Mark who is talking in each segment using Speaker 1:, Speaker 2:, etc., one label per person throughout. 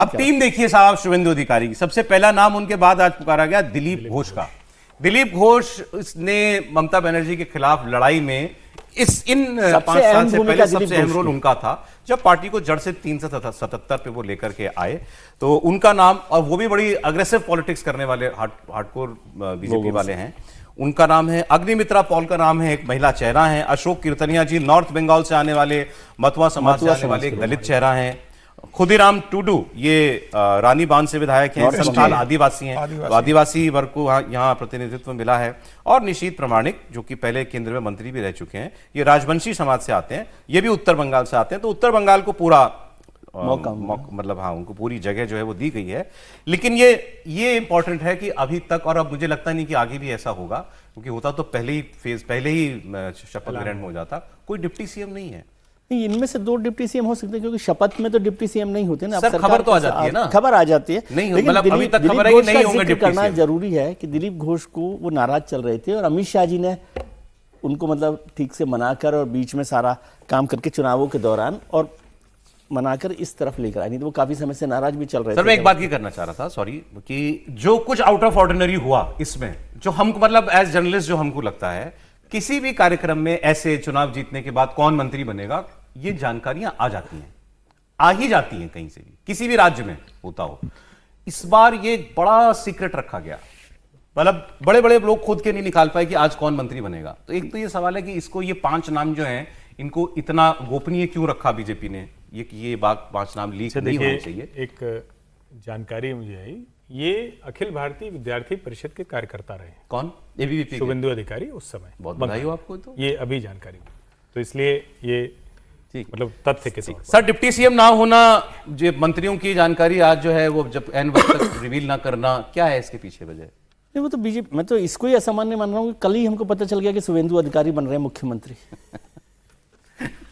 Speaker 1: अब टीम देखिए साहब शुभेंदु अधिकारी की। सबसे पहला नाम उनके बाद आज पुकारा गया दिलीप घोष का। दिलीप घोष ने ममता बनर्जी के खिलाफ लड़ाई में इन 5 साल से पहले सबसे अहम रोल उनका था, जब पार्टी को जड़ से 377 पे वो लेकर के आए। तो उनका नाम, और वो भी बड़ी अग्रेसिव पॉलिटिक्स करने वाले हार्डकोर बीजेपी वाले हैं, उनका नाम है। अग्निमित्रा पॉल का नाम है, एक महिला चेहरा है। अशोक कीर्तनिया जी नॉर्थ बंगाल से आने वाले, मतुआ समाज से आने वाले एक दलित चेहरा है। खुदीराम टूडू ये रानी बांध से विधायक हैं, संथाल आदिवासी हैं, आदिवासी वर्ग को यहाँ प्रतिनिधित्व मिला है। और निशीथ प्रमाणिक जो कि पहले केंद्र में मंत्री भी रह चुके हैं, ये राजवंशी समाज से आते हैं, ये भी उत्तर बंगाल से आते हैं। तो उत्तर बंगाल को पूरा मतलब हाँ, उनको पूरी जगह जो है वो दी गई है। लेकिन ये इंपॉर्टेंट है कि अभी तक, और अब मुझे लगता नहीं कि आगे भी ऐसा होगा, क्योंकि होता तो पहले ही शपथ ग्रहण हो जाता, कोई डिप्टी सीएम नहीं है।
Speaker 2: इनमें से 2 डिप्टी सीएम हो सकते हैं, क्योंकि शपथ में तो डिप्टी सीएम नहीं होते ना।
Speaker 1: सर खबर तो आ जाती है ना,
Speaker 2: खबर आ जाती है,
Speaker 1: नहीं मतलब अभी तक खबर है कि नहीं होंगे डिप्टी
Speaker 2: करना जरूरी है कि दिलीप घोष को वो नाराज चल रहे थे और अमित शाह जी ने उनको मतलब ठीक से मनाकर और बीच में सारा काम करके चुनावों के दौरान और मनाकर इस तरफ लेकर आए, नहीं तो वो काफी समय से नाराज भी चल रहे थे।
Speaker 1: सर मैं एक बात ये करना चाह रहा था, सॉरी, कि जो कुछ आउट ऑफ ऑर्डिनरी हुआ इसमें, जो हमको मतलब एज जर्नलिस्ट जो हमको लगता है, किसी भी कार्यक्रम में ऐसे चुनाव जीतने के बाद कौन मंत्री बनेगा, ये जानकारियां आ जाती हैं, आ ही जाती हैं कहीं से भी, किसी भी राज्य में होता हो। इस बार ये बड़ा सीक्रेट रखा गया, मतलब बड़े बड़े लोग खुद के नहीं निकाल पाए कि आज कौन मंत्री बनेगा। तो एक तो ये सवाल है कि इसको ये 5 नाम जो हैं, इनको इतना गोपनीय क्यों रखा बीजेपी ने, ये बात 5 नाम लीक नहीं होनी चाहिए।
Speaker 3: एक जानकारी मुझे आई, ये अखिल भारतीय विद्यार्थी परिषद के कार्यकर्ता रहे।
Speaker 1: कौन? एबीवीपी
Speaker 3: शुभेंदु अधिकारी उस समय।
Speaker 1: बहुत बधाई हो आपको। तो
Speaker 3: ये अभी जानकारी, तो इसलिए ये ठीक मतलब तथ्य के साथ।
Speaker 1: सर डिप्टी सीएम ना होना, जो मंत्रियों की जानकारी आज जो है वो जब एन वक्त तक रिवील ना करना, क्या है इसके पीछे वजह?
Speaker 2: नहीं वो तो बीजेपी, मैं तो इसको ही असामान्य मान रहा हूँ कि कल ही हमको पता चल गया कि शुभेंदु अधिकारी बन रहे हैं मुख्यमंत्री।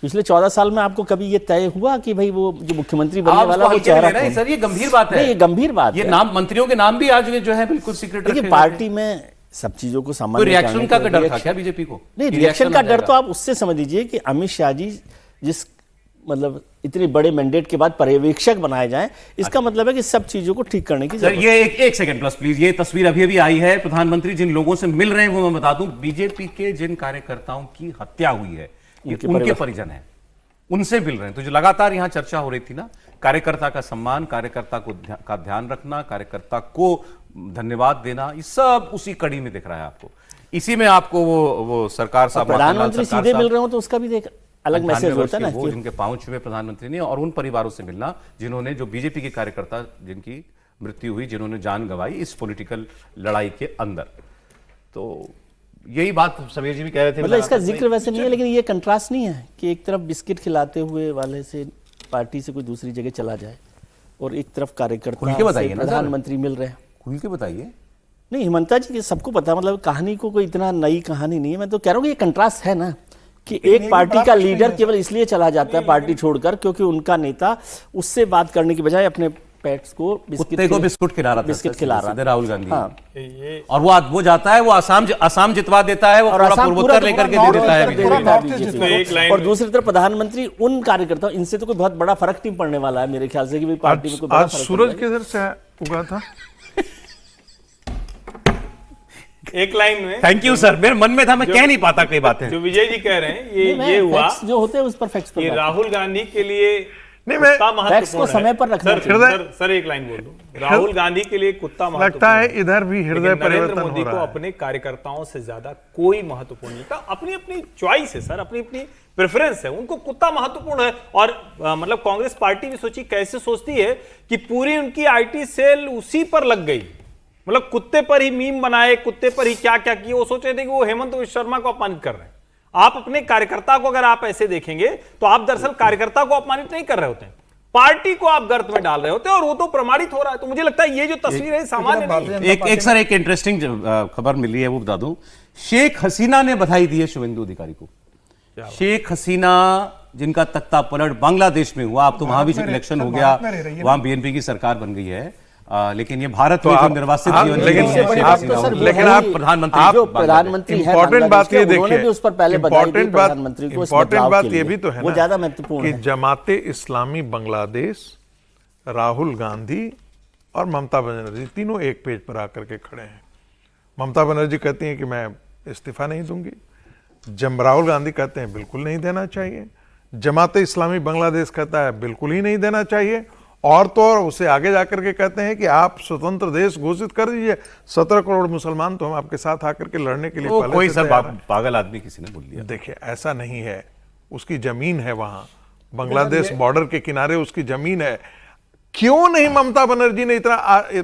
Speaker 2: पिछले 14 साल में आपको कभी ये तय हुआ कि भाई वो जो मुख्यमंत्री बनने वाला वो चेहरा है?
Speaker 1: सर ये गंभीर बात है,
Speaker 2: ये गंभीर बात है।
Speaker 1: ये नाम, मंत्रियों के नाम भी आज जो है बिल्कुल सीक्रेट रखे
Speaker 2: देखिए पार्टी में सब चीजों को सामान्य,
Speaker 1: रिएक्शन का डर था क्या बीजेपी को?
Speaker 2: नहीं, रिएक्शन का डर तो आप उससे समझ लीजिए कि अमित शाह जी जिस मतलब इतने बड़े मैंडेट के बाद पर्यवेक्षक बनाए जाएं, इसका मतलब है कि सब चीजों को ठीक करने की जरूरत है।
Speaker 1: ये एक सेकंड प्लस प्लीज, ये तस्वीर अभी आई है, प्रधानमंत्री जिन लोगों से मिल रहे हैं वो मैं बता दूं, बीजेपी के जिन कार्यकर्ताओं की हत्या हुई है उनके परिजन है, उनसे मिल रहे हैं। तो जो लगातार यहां चर्चा हो रही थी ना, कार्यकर्ता का सम्मान, कार्यकर्ता का ध्यान रखना, कार्यकर्ता को धन्यवाद देना, ये सब उसी कड़ी में दिख रहा है आपको। इसी में आपको वो सरकार साहब,
Speaker 2: प्रधानमंत्री सीधे मिल रहे हो तो उसका भी देख अलग मैसेज होता है ना,
Speaker 1: वो जिनके पांव छुए प्रधानमंत्री ने, और उन परिवारों से मिलना जिन्होंने, जो बीजेपी के कार्यकर्ता जिनकी मृत्यु हुई, जिन्होंने जान गंवाई इस पॉलिटिकल लड़ाई के अंदर। तो यही बात समीर जी भी कह रहे थे,
Speaker 2: मतलब इसका जिक्र वैसे नहीं है, लेकिन ये कंट्रास्ट नहीं है कि एक तरफ बिस्किट खिलाते हुए वाले से पार्टी से कोई दूसरी जगह चला जाए और एक तरफ कार्यकर्ता से प्रधानमंत्री मिल रहे हैं।
Speaker 1: खुल के बताइए।
Speaker 2: नहीं हिमंता जी सबको पता, मतलब कहानी को कोई इतना नई कहानी नहीं है। मैं तो कह रहा हूँ कि ये कंट्रास्ट है ना, कि एक पार्टी का लीडर केवल इसलिए चला जाता है पार्टी छोड़कर क्योंकि उनका नेता उससे बात करने की बजाय अपने पेट्स को बिस्किट खिला रहा था,
Speaker 1: राहुल गांधी। हाँ। और वो जाता है, वो असम जितवा देता है, वो पूरा पूर्वोत्तर लेकर के दे देता है।
Speaker 2: और दूसरी तरफ प्रधानमंत्री उन कार्यकर्ताओं, इनसे तो कोई बहुत बड़ा फर्क नहीं पड़ने वाला है मेरे ख्याल से, कि पार्टी में कोई बड़ा फर्क।
Speaker 4: सूरज किधर से उगा था?
Speaker 3: एक लाइन में,
Speaker 1: थैंक यू सर, मेरे मन में था, मैं कह नहीं पाता कई बातें
Speaker 3: जो विजय जी कह रहे हैं, ये हुआ
Speaker 2: जो होते हैं उस पर फैक्ट्स पर।
Speaker 3: ये राहुल गांधी के लिए
Speaker 2: फैक्ट्स को समय पर रखना
Speaker 3: चाहिए। सर एक लाइन बोल दूं, राहुल गांधी के लिए कुत्ता
Speaker 4: लगता है इधर भी हृदय परिवर्तन
Speaker 3: मोदी को अपने कार्यकर्ताओं से ज्यादा कोई महत्वपूर्ण नहीं था। अपनी अपनी चॉइस है सर, अपनी अपनी प्रेफरेंस है, उनको कुत्ता महत्वपूर्ण है। और मतलब कांग्रेस पार्टी भी सोची, कैसे सोचती है कि पूरी उनकी आईटी सेल उसी पर लग गई, मतलब कुत्ते पर ही मीम बनाए, कुत्ते पर ही क्या क्या किए। वो सोच रहे थे कि वो हेमंत विश्व शर्मा को अपमानित कर रहे हैं। आप अपने कार्यकर्ता को अगर आप ऐसे देखेंगे तो आप दरअसल कार्यकर्ता को अपमानित नहीं कर रहे होते हैं, पार्टी को आप गर्त में डाल रहे होते हैं, और वो तो प्रमाणित हो रहा है। तो मुझे लगता है ये जो तस्वीर है सामान्य नहीं।
Speaker 1: एक सर एक इंटरेस्टिंग खबर मिली है, वो बता दूं, शेख हसीना ने बधाई दी है शुभेंदु अधिकारी को। शेख हसीना जिनका तख्ता पलट बांग्लादेश में हुआ, अब तो वहां भी इलेक्शन हो गया, वहां बीएनपी की सरकार बन गई है, लेकिन ये भारत में जो निर्वासित जीवन,
Speaker 4: लेकिन आप
Speaker 2: प्रधानमंत्री
Speaker 4: इंपॉर्टेंट बात ये देखिए,
Speaker 2: उस पर पहले
Speaker 4: इंपॉर्टेंट बात ये भी तो है
Speaker 2: वो ज्यादा महत्वपूर्ण
Speaker 4: कि जमाते इस्लामी बांग्लादेश राहुल गांधी और ममता बनर्जी तीनों एक पेज पर आकर के खड़े हैं। ममता बनर्जी कहती हैं कि मैं इस्तीफा नहीं दूंगी, जब राहुल गांधी कहते हैं बिल्कुल नहीं देना चाहिए, जमाते इस्लामी बांग्लादेश कहता है बिल्कुल ही नहीं देना चाहिए, और तो और उसे आगे जाकर के कहते हैं कि आप स्वतंत्र देश घोषित कर दीजिए, 17 करोड़ मुसलमान तो हम आपके साथ आकर के लड़ने के लिए पहले
Speaker 1: कोई
Speaker 4: से
Speaker 1: सर
Speaker 4: तैयार हैं।
Speaker 1: पागल आदमी किसी ने बोल दिया।
Speaker 4: देखिए ऐसा नहीं है, उसकी जमीन है वहां, बांग्लादेश बॉर्डर के किनारे उसकी जमीन है। क्यों नहीं ममता बनर्जी ने इतना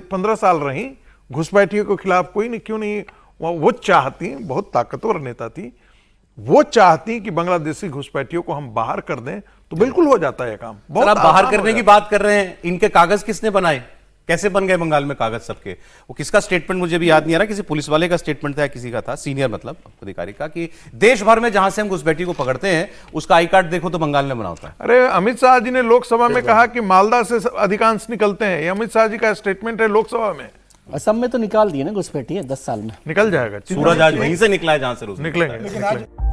Speaker 4: 15 साल रही, घुसपैठियों के खिलाफ कोई नहीं, क्यों नहीं? वो चाहती, बहुत ताकतवर नेता थी, वो चाहती कि बांग्लादेशी घुसपैठियों को हम बाहर कर दें तो बिल्कुल हो जाता है काम।
Speaker 1: सर आप बाहर
Speaker 4: आसान हो
Speaker 1: करने की
Speaker 4: जाता
Speaker 1: बात कर रहे हैं, इनके कागज किसने बनाए, कैसे बन गए बंगाल में कागज सबके? वो किसका स्टेटमेंट मुझे भी याद नहीं आ रहा, किसी पुलिस वाले का स्टेटमेंट था, किसी का था, सीनियर मतलब अधिकारी का, कि देश भर में जहां से हम घुसपैठी को पकड़ते हैं उसका आई कार्ड देखो तो बंगाल में बना होता है।
Speaker 4: अरे अमित शाह जी ने लोकसभा में कहा कि मालदा से अधिकांश निकलते हैं, ये अमित शाह जी का स्टेटमेंट है लोकसभा में।
Speaker 2: असम में तो निकाल दिए ना घुसपैठी है 10 साल में।
Speaker 4: निकल जाएगा,
Speaker 1: सूरज आज वहीं से निकला है जहां से
Speaker 4: निकलेंगे।